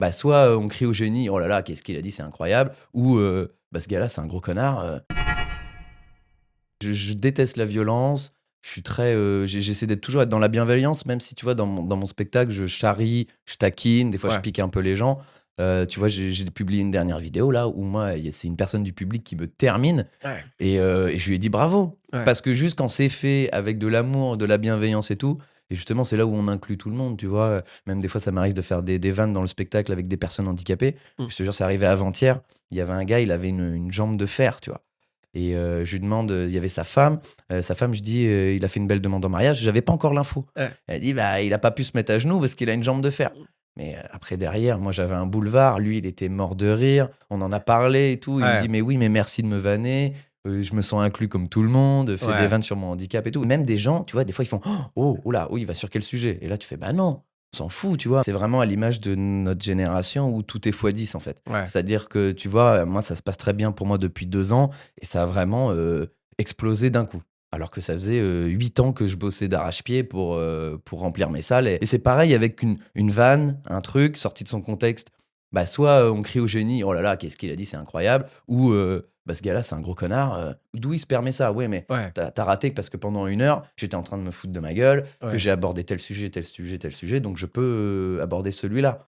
Bah, soit on crie au génie, oh là là, qu'est-ce qu'il a dit, c'est incroyable, ou bah, ce gars-là, c'est un gros connard. Je déteste la violence. Je suis très, j'essaie d'être toujours être dans la bienveillance, même si tu vois, dans mon spectacle, je charrie, je taquine, des fois je Ouais. pique un peu les gens. Tu vois, j'ai publié une dernière vidéo là où moi, c'est une personne du public qui me termine Ouais. et je lui ai dit bravo. Ouais. Parce que juste quand c'est fait avec de l'amour, de la bienveillance et tout, et justement, c'est là où on inclut tout le monde, tu vois. Même des fois, ça m'arrive de faire des vannes dans le spectacle avec des personnes handicapées. Mmh. Je te jure, c'est arrivé avant-hier. Il y avait un gars, il avait une jambe de fer, tu vois. Et je lui demande, il y avait sa femme. Sa femme, je dis, il a fait une belle demande en mariage. J'avais pas encore l'info. Ouais. Elle dit, bah, il a pas pu se mettre à genoux parce qu'il a une jambe de fer. Mais après, derrière, moi, j'avais un boulevard. Lui, il était mort de rire. On en a parlé et tout. Il me Ouais. dit, mais oui, mais merci de me vanner. Je me sens inclus comme tout le monde. Fais des Ouais. vannes sur mon handicap et tout. Même des gens, tu vois, des fois, ils font, oh, oula, oui, il va sur quel sujet? Et là, tu fais, bah non. On s'en fout, tu vois. C'est vraiment à l'image de notre génération où tout est x10 en fait. Ouais. C'est-à-dire que, tu vois, moi, ça se passe très bien pour moi depuis 2 ans et ça a vraiment explosé d'un coup. Alors que ça faisait 8 ans que je bossais d'arrache-pied pour remplir mes salles. Et c'est pareil avec une vanne, un truc sorti de son contexte. Bah, soit on crie au génie, oh là là, qu'est-ce qu'il a dit, c'est incroyable. Ou bah, ce gars-là, c'est un gros connard. D'où il se permet ça? Ouais, mais Ouais. t'as raté parce que pendant 1 heure, j'étais en train de me foutre de ma gueule, que Ouais. j'ai abordé tel sujet, tel sujet, tel sujet. Donc je peux aborder celui-là.